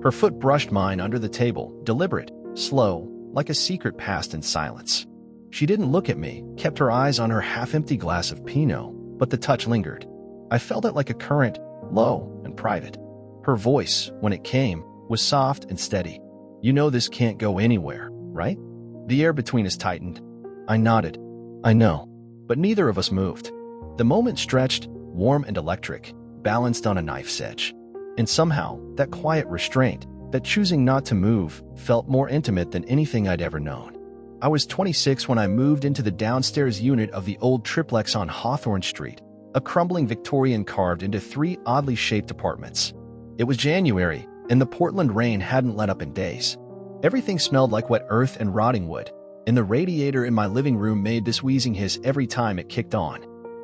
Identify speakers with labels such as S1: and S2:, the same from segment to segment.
S1: Her foot brushed mine under the table, deliberate, slow, like a secret passed in silence. She didn't look at me, kept her eyes on her half-empty glass of Pinot, but the touch lingered. I felt it like a current, low and private. Her voice, when it came, was soft and steady. "You know this can't go anywhere, right?" The air between us tightened. I nodded. "I know." But neither of us moved. The moment stretched, warm and electric, balanced on a knife's edge. And somehow, that quiet restraint, that choosing not to move, felt more intimate than anything I'd ever known. I was 26 when I moved into the downstairs unit of the old triplex on Hawthorne Street, a crumbling Victorian carved into 3 oddly shaped apartments. It was January, and the Portland rain hadn't let up in days. Everything smelled like wet earth and rotting wood, and the radiator in my living room made this wheezing hiss every time it kicked on.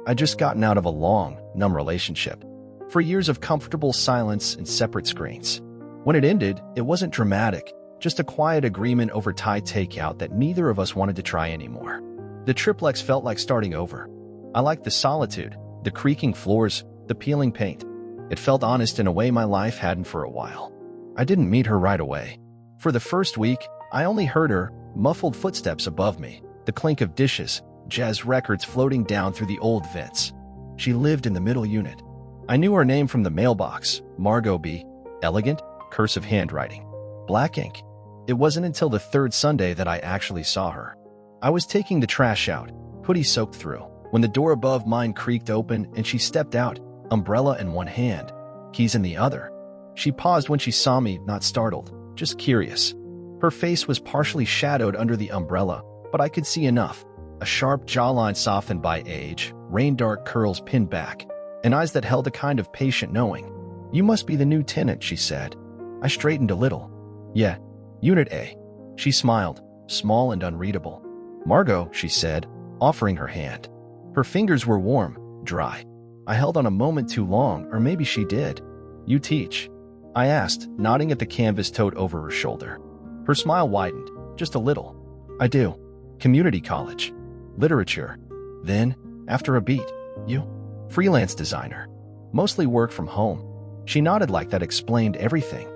S1: I'd just gotten out of a long, numb relationship. For years of comfortable silence and separate screens. When it ended, it wasn't dramatic, just a quiet agreement over Thai takeout that neither of us wanted to try anymore. The triplex felt like starting over. I liked the solitude, the creaking floors, the peeling paint. It felt honest in a way my life hadn't for a while. I didn't meet her right away. For the first week, I only heard her muffled footsteps above me, the clink of dishes, jazz records floating down through the old vents. She lived in the middle unit. I knew her name from the mailbox, Margot B. Elegant, cursive handwriting. Black ink. It wasn't until the 3rd Sunday that I actually saw her. I was taking the trash out, hoodie soaked through, when the door above mine creaked open and she stepped out, umbrella in one hand, keys in the other. She paused when she saw me, not startled, just curious. Her face was partially shadowed under the umbrella, but I could see enough. A sharp jawline softened by age, rain-dark curls pinned back, and eyes that held a kind of patient knowing. "You must be the new tenant," she said. I straightened a little. "Yeah, Unit A." She smiled, small and unreadable. "Margot," she said, offering her hand. Her fingers were warm, dry. I held on a moment too long, or maybe she did. "You teach?" I asked, nodding at the canvas tote over her shoulder. Her smile widened, just a little. "I do. Community college. Literature." Then, after a beat, "You?" "Freelance designer. Mostly work from home." She nodded like that explained everything.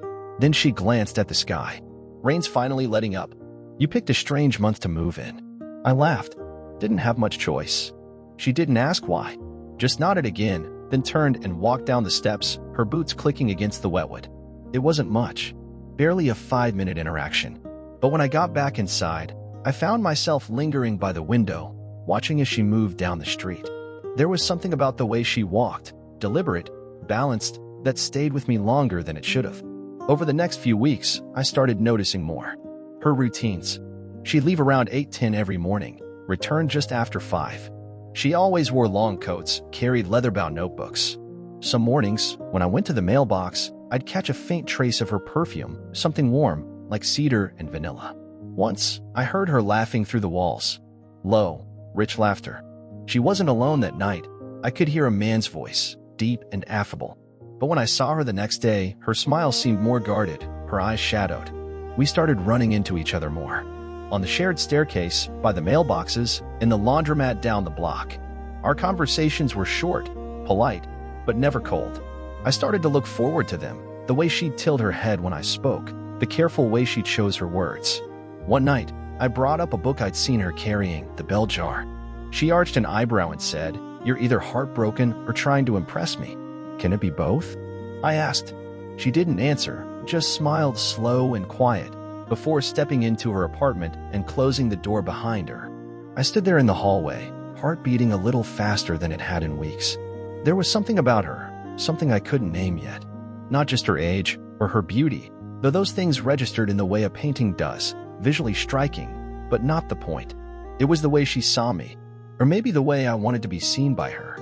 S1: Then she glanced at the sky. "Rain's finally letting up. You picked a strange month to move in." I laughed. Didn't have much choice. She didn't ask why. Just nodded again, then turned and walked down the steps, her boots clicking against the wetwood. It wasn't much. Barely a 5-minute interaction. But when I got back inside, I found myself lingering by the window, watching as she moved down the street. There was something about the way she walked, deliberate, balanced, that stayed with me longer than it should have. Over the next few weeks, I started noticing more. Her routines. She'd leave around 8:10 every morning, return just after 5. She always wore long coats, carried leather-bound notebooks. Some mornings, when I went to the mailbox, I'd catch a faint trace of her perfume, something warm, like cedar and vanilla. Once, I heard her laughing through the walls. Low, rich laughter. She wasn't alone that night. I could hear a man's voice, deep and affable. But when I saw her the next day, her smile seemed more guarded, her eyes shadowed. We started running into each other more. On the shared staircase, by the mailboxes, in the laundromat down the block. Our conversations were short, polite, but never cold. I started to look forward to them, the way she'd tilt her head when I spoke, the careful way she chose her words. One night, I brought up a book I'd seen her carrying, The Bell Jar. She arched an eyebrow and said, "You're either heartbroken or trying to impress me. Can it be both?" I asked. She didn't answer, just smiled slow and quiet, before stepping into her apartment and closing the door behind her. I stood there in the hallway, heart beating a little faster than it had in weeks. There was something about her, something I couldn't name yet. Not just her age or her beauty, though those things registered in the way a painting does, visually striking, but not the point. It was the way she saw me, or maybe the way I wanted to be seen by her.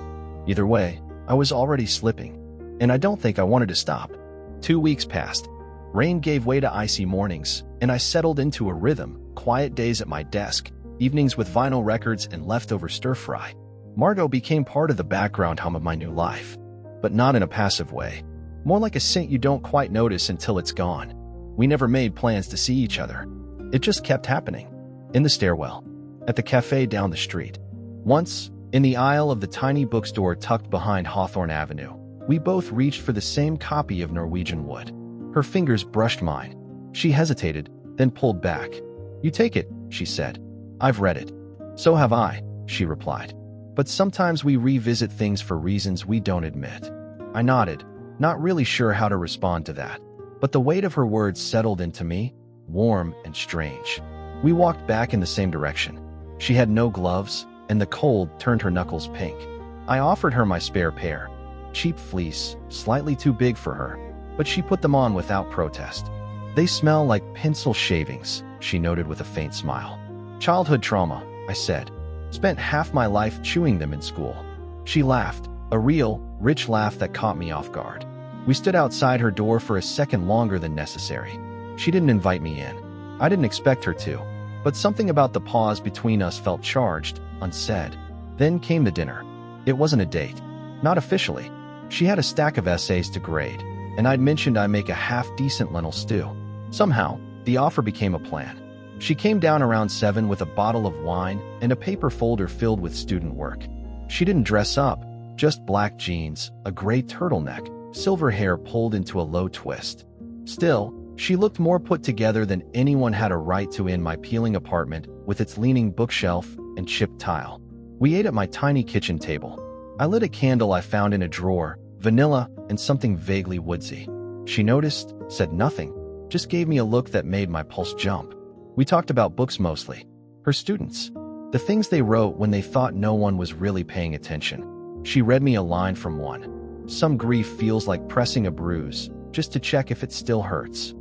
S1: Either way, I was already slipping, and I don't think I wanted to stop. 2 weeks passed. Rain gave way to icy mornings, and I settled into a rhythm, quiet days at my desk, evenings with vinyl records and leftover stir-fry. Margot became part of the background hum of my new life, but not in a passive way. More like a scent you don't quite notice until it's gone. We never made plans to see each other. It just kept happening. In the stairwell, at the cafe down the street. Once, in the aisle of the tiny bookstore tucked behind Hawthorne Avenue, we both reached for the same copy of Norwegian Wood. Her fingers brushed mine. She hesitated, then pulled back. "You take it," she said. "I've read it." "So have I," she replied. "But sometimes we revisit things for reasons we don't admit." I nodded, not really sure how to respond to that. But the weight of her words settled into me, warm and strange. We walked back in the same direction. She had no gloves, and the cold turned her knuckles pink. I offered her my spare pair. Cheap fleece, slightly too big for her, but she put them on without protest. "They smell like pencil shavings," she noted with a faint smile. "Childhood trauma," I said. "Spent half my life chewing them in school." She laughed, a real, rich laugh that caught me off guard. We stood outside her door for a second longer than necessary. She didn't invite me in. I didn't expect her to, but something about the pause between us felt charged, unsaid. Then came the dinner. It wasn't a date. Not officially. She had a stack of essays to grade, and I'd mentioned I make a half-decent lentil stew. Somehow, the offer became a plan. She came down around 7 with a bottle of wine and a paper folder filled with student work. She didn't dress up, just black jeans, a gray turtleneck, silver hair pulled into a low twist. Still, she looked more put together than anyone had a right to in my peeling apartment with its leaning bookshelf and chipped tile. We ate at my tiny kitchen table. I lit a candle I found in a drawer, vanilla and something vaguely woodsy. She noticed, said nothing, just gave me a look that made my pulse jump. We talked about books mostly. Her students. The things they wrote when they thought no one was really paying attention. She read me a line from one. "Some grief feels like pressing a bruise, just to check if it still hurts."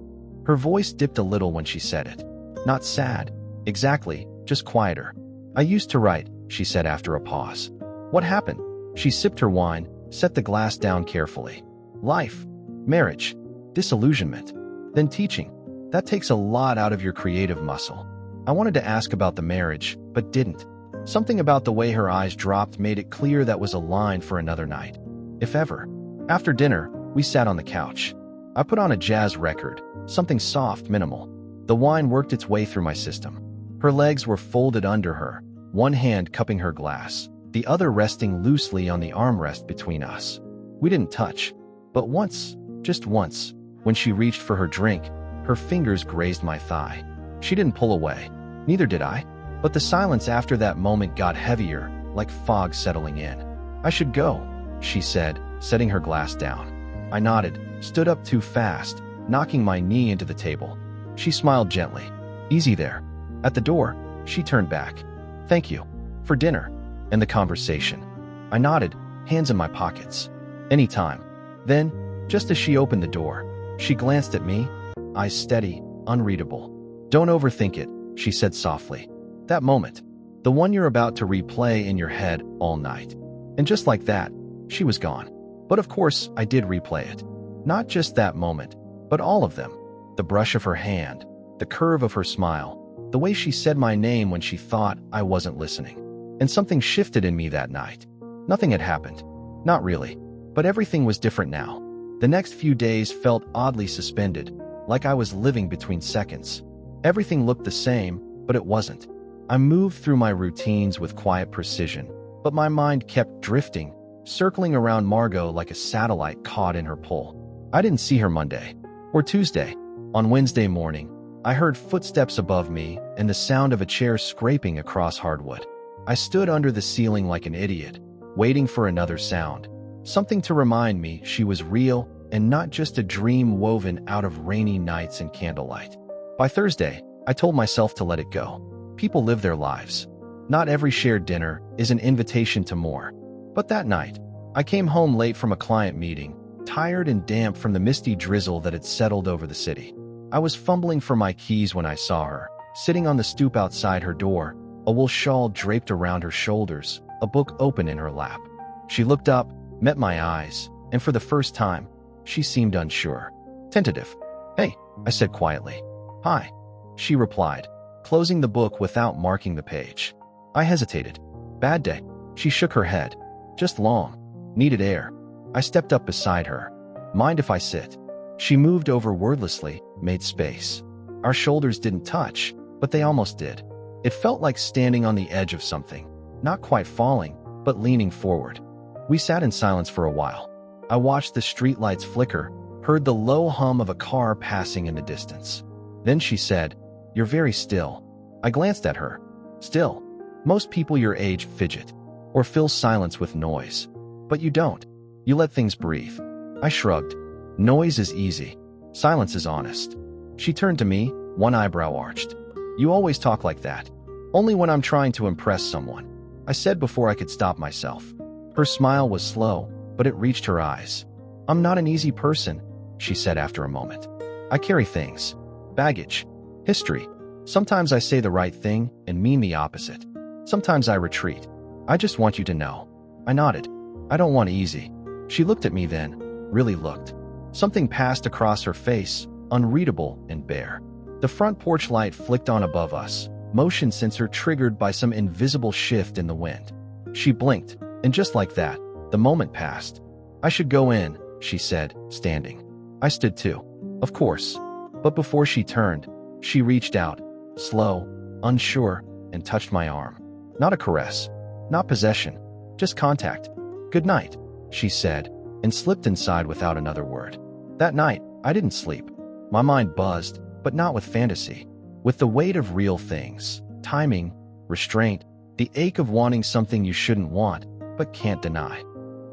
S1: Her voice dipped a little when she said it. "Not sad. Exactly, just quieter." "I used to write," she said after a pause. "What happened?" She sipped her wine, set the glass down carefully. "Life. Marriage. Disillusionment. Then teaching. That takes a lot out of your creative muscle." I wanted to ask about the marriage, but didn't. Something about the way her eyes dropped made it clear that was a line for another night. If ever. After dinner, we sat on the couch. I put on a jazz record, something soft, minimal. The wine worked its way through my system. Her legs were folded under her, one hand cupping her glass, the other resting loosely on the armrest between us. We didn't touch, but once, just once, when she reached for her drink, her fingers grazed my thigh. She didn't pull away. Neither did I. But the silence after that moment got heavier, like fog settling in. "I should go," she said, setting her glass down. I nodded, stood up too fast, knocking my knee into the table. She smiled gently. "Easy there." At the door, she turned back. "Thank you. For dinner." And the conversation. I nodded, hands in my pockets. "Anytime." Then, just as she opened the door, she glanced at me, eyes steady, unreadable. "Don't overthink it," she said softly. "That moment. The one you're about to replay in your head all night." And just like that, she was gone. But of course, I did replay it. Not just that moment, but all of them. The brush of her hand, the curve of her smile, the way she said my name when she thought I wasn't listening. And something shifted in me that night. Nothing had happened. Not really. But everything was different now. The next few days felt oddly suspended, like I was living between seconds. Everything looked the same, but it wasn't. I moved through my routines with quiet precision, but my mind kept drifting, circling around Margot like a satellite caught in her pull. I didn't see her Monday or Tuesday. On Wednesday morning, I heard footsteps above me and the sound of a chair scraping across hardwood. I stood under the ceiling like an idiot, waiting for another sound, something to remind me she was real and not just a dream woven out of rainy nights and candlelight. By Thursday, I told myself to let it go. People live their lives. Not every shared dinner is an invitation to more. But that night, I came home late from a client meeting, tired and damp from the misty drizzle that had settled over the city. I was fumbling for my keys when I saw her, sitting on the stoop outside her door, a wool shawl draped around her shoulders, a book open in her lap. She looked up, met my eyes, and for the first time, she seemed unsure. Tentative. "Hey," I said quietly. "Hi," she replied, closing the book without marking the page. I hesitated. "Bad day." She shook her head. "Just long. Needed air." I stepped up beside her. "Mind if I sit?" She moved over wordlessly, made space. Our shoulders didn't touch, but they almost did. It felt like standing on the edge of something, not quite falling, but leaning forward. We sat in silence for a while. I watched the streetlights flicker, heard the low hum of a car passing in the distance. Then she said, "You're very still." I glanced at her. Still. Most people your age fidget or fill silence with noise. But you don't. You let things breathe. I shrugged. Noise is easy. Silence is honest. She turned to me, one eyebrow arched. "You always talk like that." "Only when I'm trying to impress someone," I said before I could stop myself. Her smile was slow, but it reached her eyes. "I'm not an easy person," she said after a moment. "I carry things. Baggage. History. Sometimes I say the right thing and mean the opposite. Sometimes I retreat. I just want you to know." I nodded. "I don't want easy." She looked at me then, really looked. Something passed across her face, unreadable and bare. The front porch light flicked on above us, motion sensor triggered by some invisible shift in the wind. She blinked, and just like that, the moment passed. "I should go in," she said, standing. I stood too. Of course. But before she turned, she reached out, slow, unsure, and touched my arm. Not a caress, not possession, just contact. "Good night," she said, and slipped inside without another word. That night, I didn't sleep. My mind buzzed, but not with fantasy. With the weight of real things, timing, restraint, the ache of wanting something you shouldn't want, but can't deny.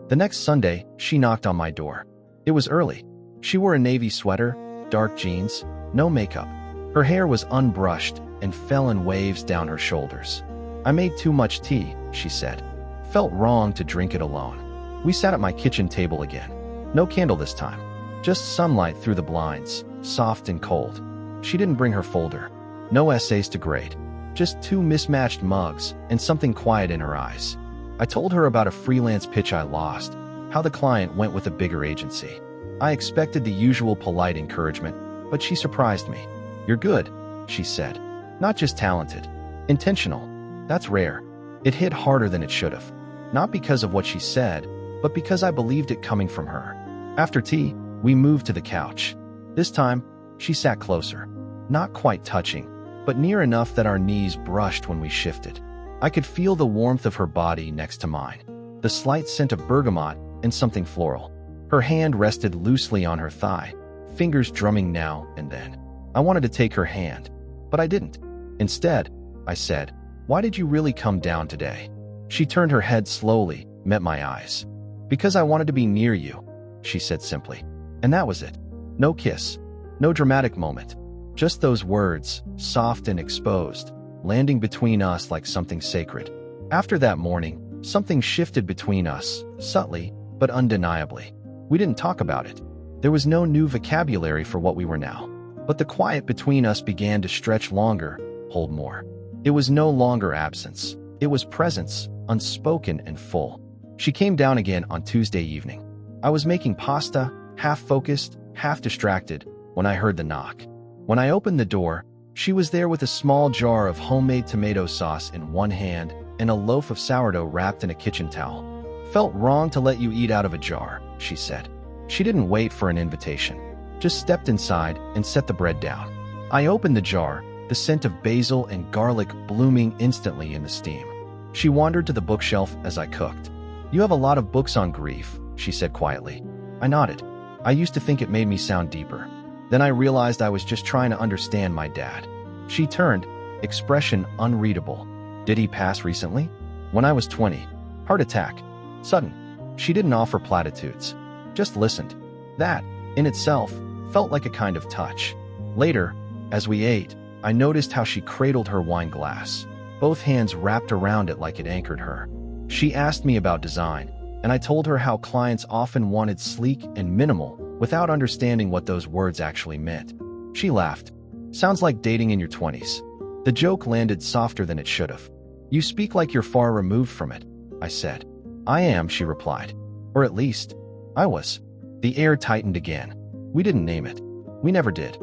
S1: The next Sunday, she knocked on my door. It was early. She wore a navy sweater, dark jeans, no makeup. Her hair was unbrushed and fell in waves down her shoulders. "I made too much tea," she said. Felt wrong to drink it alone. We sat at my kitchen table again. No candle this time. Just sunlight through the blinds, soft and cold. She didn't bring her folder. No essays to grade. Just two mismatched mugs and something quiet in her eyes. I told her about a freelance pitch I lost, how the client went with a bigger agency. I expected the usual polite encouragement, but she surprised me. "You're good," she said. "Not just talented. Intentional. That's rare." It hit harder than it should have. Not because of what she said, but because I believed it coming from her. After tea, we moved to the couch. This time, she sat closer. Not quite touching, but near enough that our knees brushed when we shifted. I could feel the warmth of her body next to mine, the slight scent of bergamot and something floral. Her hand rested loosely on her thigh, fingers drumming now and then. I wanted to take her hand, but I didn't. Instead, I said, "Why did you really come down today?" She turned her head slowly, met my eyes. "Because I wanted to be near you," she said simply. And that was it. No kiss, no dramatic moment. Just those words, soft and exposed, landing between us like something sacred. After that morning, something shifted between us, subtly, but undeniably. We didn't talk about it. There was no new vocabulary for what we were now. But the quiet between us began to stretch longer, hold more. It was no longer absence. It was presence, unspoken and full. She came down again on Tuesday evening. I was making pasta, half focused, half distracted, when I heard the knock. When I opened the door, she was there with a small jar of homemade tomato sauce in one hand and a loaf of sourdough wrapped in a kitchen towel. "Felt wrong to let you eat out of a jar," she said. She didn't wait for an invitation, just stepped inside and set the bread down. I opened the jar, the scent of basil and garlic blooming instantly in the steam. She wandered to the bookshelf as I cooked. "You have a lot of books on grief," she said quietly. I nodded. I used to think it made me sound deeper. Then I realized I was just trying to understand my dad. She turned, expression unreadable. "Did he pass recently?" "When I was 20. Heart attack. Sudden." She didn't offer platitudes. Just listened. That, in itself, felt like a kind of touch. Later, as we ate, I noticed how she cradled her wine glass, both hands wrapped around it like it anchored her. She asked me about design, and I told her how clients often wanted sleek and minimal without understanding what those words actually meant. She laughed. "Sounds like dating in your 20s. The joke landed softer than it should have. "You speak like you're far removed from it," I said. "I am," she replied. "Or at least, I was." The air tightened again. We didn't name it. We never did.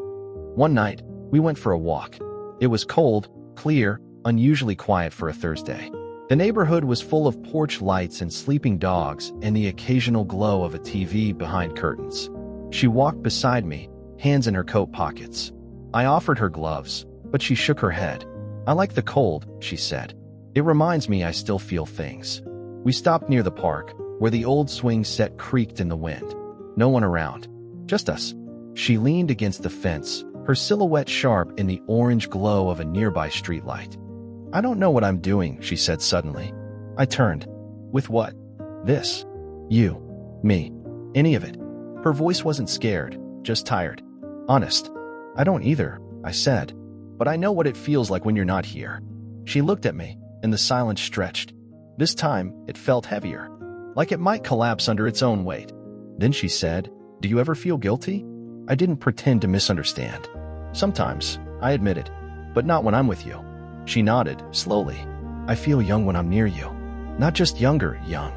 S1: One night, we went for a walk. It was cold, clear, unusually quiet for a Thursday. The neighborhood was full of porch lights and sleeping dogs and the occasional glow of a TV behind curtains. She walked beside me, hands in her coat pockets. I offered her gloves, but she shook her head. "I like the cold," she said. "It reminds me I still feel things." We stopped near the park, where the old swing set creaked in the wind. No one around. Just us. She leaned against the fence, her silhouette sharp in the orange glow of a nearby streetlight. I don't know what I'm doing, she said suddenly. I turned. With what? This. You. Me. Any of it. Her voice wasn't scared, just tired. Honest. I don't either, I said. But I know what it feels like when you're not here. She looked at me, and the silence stretched. This time, it felt heavier, like it might collapse under its own weight. Then she said, "Do you ever feel guilty?" I didn't pretend to misunderstand. Sometimes, I admitted, but not when I'm with you. She nodded, slowly. I feel young when I'm near you. Not just younger, young.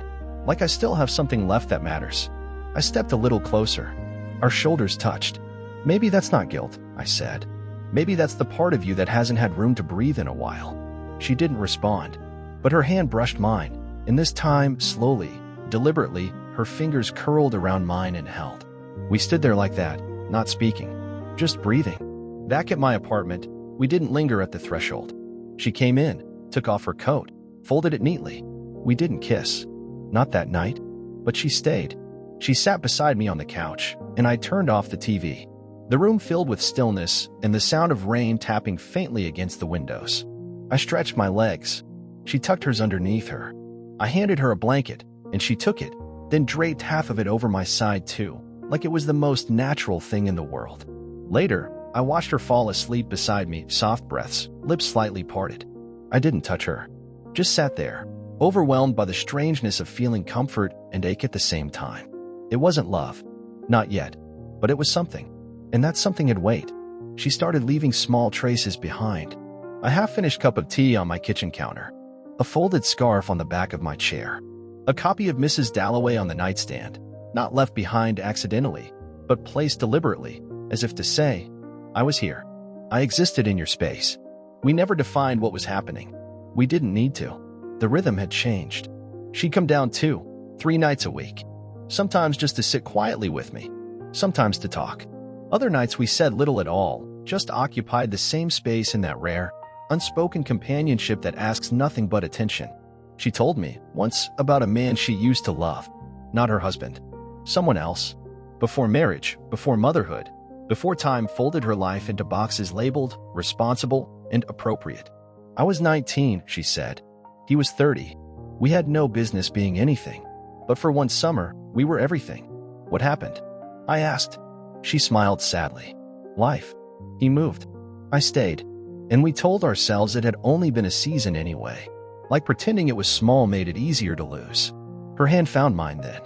S1: Like I still have something left that matters. I stepped a little closer. Our shoulders touched. Maybe that's not guilt, I said. Maybe that's the part of you that hasn't had room to breathe in a while. She didn't respond, but her hand brushed mine, and this time, slowly, deliberately, her fingers curled around mine and held. We stood there like that, not speaking, just breathing. Back at my apartment, we didn't linger at the threshold. She came in, took off her coat, folded it neatly. We didn't kiss. Not that night, but she stayed. She sat beside me on the couch, and I turned off the TV. The room filled with stillness and the sound of rain tapping faintly against the windows. I stretched my legs. She tucked hers underneath her. I handed her a blanket, and she took it, then draped half of it over my side too, like it was the most natural thing in the world. Later, I watched her fall asleep beside me, soft breaths, lips slightly parted. I didn't touch her, just sat there, overwhelmed by the strangeness of feeling comfort and ache at the same time. It wasn't love, not yet, but it was something, and that something had weight. She started leaving small traces behind. A half-finished cup of tea on my kitchen counter, a folded scarf on the back of my chair, a copy of Mrs. Dalloway on the nightstand, not left behind accidentally, but placed deliberately, as if to say, I was here. I existed in your space. We never defined what was happening. We didn't need to. The rhythm had changed. She'd come down 2-3 nights a week, sometimes just to sit quietly with me, sometimes to talk. Other nights we said little at all, just occupied the same space in that rare, unspoken companionship that asks nothing but attention. She told me once about a man she used to love, not her husband, someone else. Before marriage, before motherhood, before time folded her life into boxes labeled responsible and appropriate. I was 19, she said. He was 30. We had no business being anything, but for one summer, we were everything. What happened? I asked. She smiled sadly. Life. He moved. I stayed. And we told ourselves it had only been a season anyway. Like pretending it was small made it easier to lose. Her hand found mine then.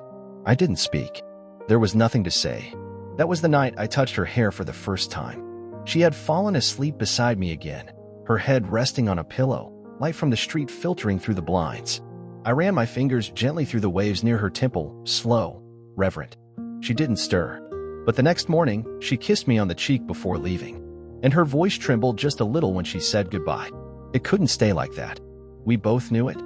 S1: I didn't speak. There was nothing to say. That was the night I touched her hair for the first time. She had fallen asleep beside me again, her head resting on a pillow, light from the street filtering through the blinds. I ran my fingers gently through the waves near her temple, slow, reverent. She didn't stir. But the next morning, she kissed me on the cheek before leaving, and her voice trembled just a little when she said goodbye. It couldn't stay like that. We both knew it.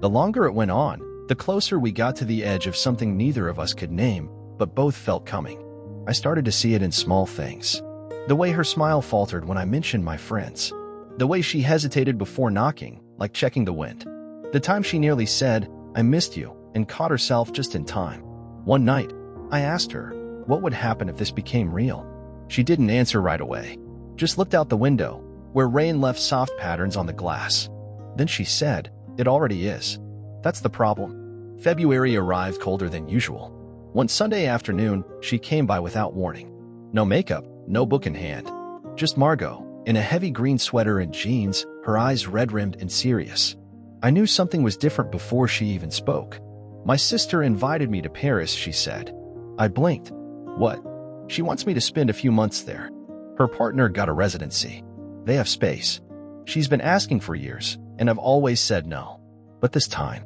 S1: The longer it went on, the closer we got to the edge of something neither of us could name, but both felt coming. I started to see it in small things. The way her smile faltered when I mentioned my friends. The way she hesitated before knocking, like checking the wind. The time she nearly said, I missed you, and caught herself just in time. One night, I asked her, what would happen if this became real? She didn't answer right away, just looked out the window, where rain left soft patterns on the glass. Then she said, it already is. That's the problem. February arrived colder than usual. One Sunday afternoon, she came by without warning. No makeup, no book in hand. Just Margot, in a heavy green sweater and jeans, her eyes red-rimmed and serious. I knew something was different before she even spoke. My sister invited me to Paris, she said. I blinked. What? She wants me to spend a few months there. Her partner got a residency. They have space. She's been asking for years, and I've always said no. But this time...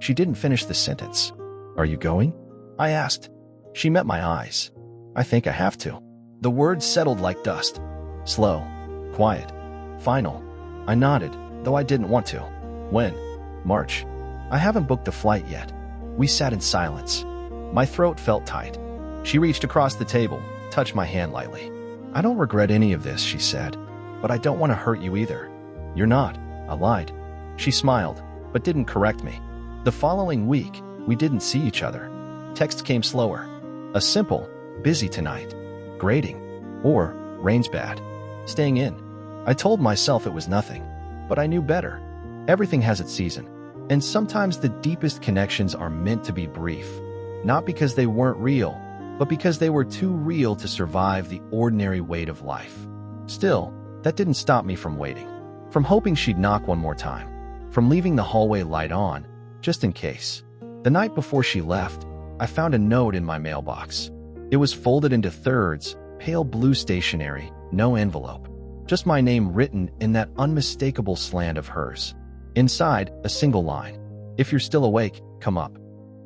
S1: She didn't finish the sentence. Are you going? I asked. She met my eyes. I think I have to. The words settled like dust. Slow. Quiet. Final. I nodded, though I didn't want to. When? March. I haven't booked a flight yet. We sat in silence. My throat felt tight. She reached across the table, touched my hand lightly. I don't regret any of this, she said, but I don't want to hurt you either. You're not. I lied. She smiled, but didn't correct me. The following week, we didn't see each other. Text came slower. A simple, Busy tonight. Grading. Or rain's bad. Staying in. I told myself it was nothing, but I knew better. Everything has its season, and sometimes the deepest connections are meant to be brief, not because they weren't real, but because they were too real to survive the ordinary weight of life. Still, that didn't stop me from waiting, from hoping she'd knock one more time, from leaving the hallway light on, just in case. The night before she left, I found a note in my mailbox. It was folded into thirds, pale blue stationery, no envelope. Just my name written in that unmistakable slant of hers. Inside, a single line. If you're still awake, come up.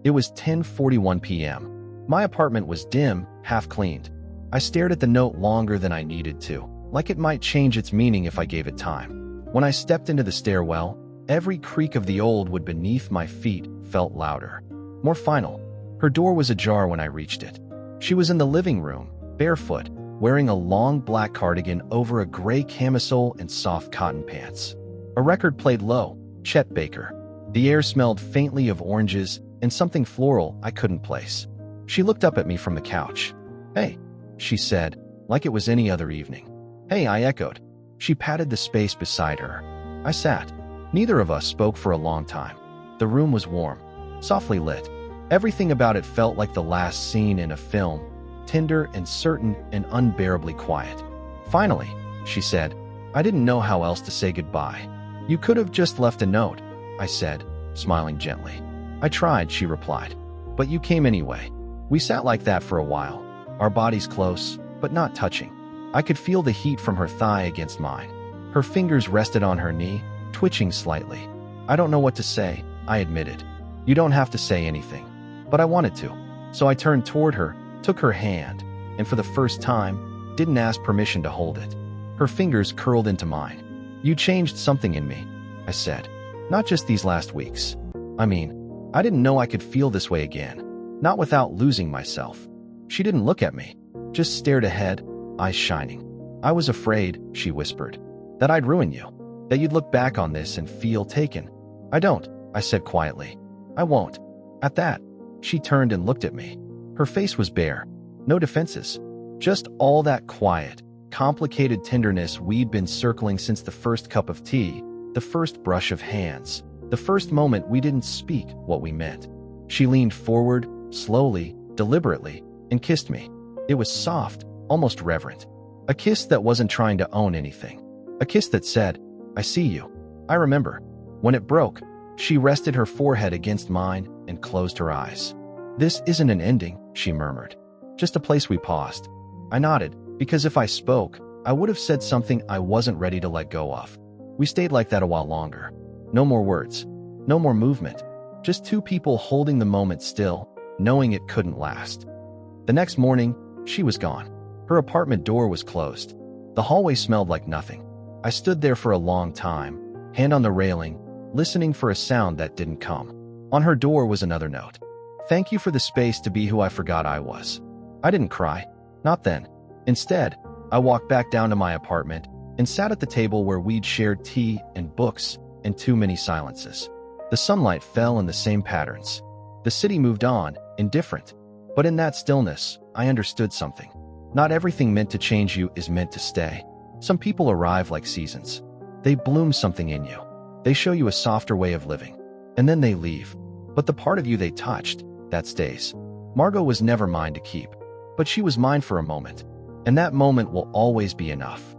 S1: It was 10:41 p.m. My apartment was dim, half cleaned. I stared at the note longer than I needed to, like it might change its meaning if I gave it time. When I stepped into the stairwell, every creak of the old wood beneath my feet felt louder, more final. Her door was ajar when I reached it. She was in the living room, barefoot, wearing a long black cardigan over a gray camisole and soft cotton pants. A record played low, Chet Baker. The air smelled faintly of oranges and something floral I couldn't place. She looked up at me from the couch. "Hey," she said, like it was any other evening. "Hey," I echoed. She patted the space beside her. I sat. Neither of us spoke for a long time. The room was warm, softly lit. Everything about it felt like the last scene in a film, tender and certain and unbearably quiet. "Finally," she said. "I didn't know how else to say goodbye." "You could have just left a note," I said, smiling gently. "I tried," she replied. "But you came anyway." We sat like that for a while, our bodies close, but not touching. I could feel the heat from her thigh against mine. Her fingers rested on her knee, twitching slightly. "I don't know what to say," I admitted. "You don't have to say anything." But I wanted to. So I turned toward her, took her hand, and for the first time, didn't ask permission to hold it. Her fingers curled into mine. "You changed something in me," I said. "Not just these last weeks. I mean, I didn't know I could feel this way again, not without losing myself." She didn't look at me, just stared ahead, eyes shining. "I was afraid," she whispered, "that I'd ruin you, that you'd look back on this and feel taken." "I don't," I said quietly. "I won't." At that, she turned and looked at me. Her face was bare, no defenses, just all that quiet, complicated tenderness we'd been circling since the first cup of tea, the first brush of hands, the first moment we didn't speak what we meant. She leaned forward, slowly, deliberately, and kissed me. It was soft, almost reverent. A kiss that wasn't trying to own anything. A kiss that said, "I see you." I remember. When it broke, she rested her forehead against mine and closed her eyes. "This isn't an ending," she murmured. "Just a place we paused." I nodded, because if I spoke, I would have said something I wasn't ready to let go of. We stayed like that a while longer. No more words. No more movement. Just two people holding the moment still, knowing it couldn't last. The next morning, she was gone. Her apartment door was closed. The hallway smelled like nothing. I stood there for a long time, hand on the railing, listening for a sound that didn't come. On her door was another note. "Thank you for the space to be who I forgot I was." I didn't cry. Not then. Instead, I walked back down to my apartment and sat at the table where we'd shared tea and books and too many silences. The sunlight fell in the same patterns. The city moved on, indifferent. But in that stillness, I understood something. Not everything meant to change you is meant to stay. Some people arrive like seasons. They bloom something in you. They show you a softer way of living. And then they leave. But the part of you they touched, that stays. Margot was never mine to keep. But she was mine for a moment. And that moment will always be enough.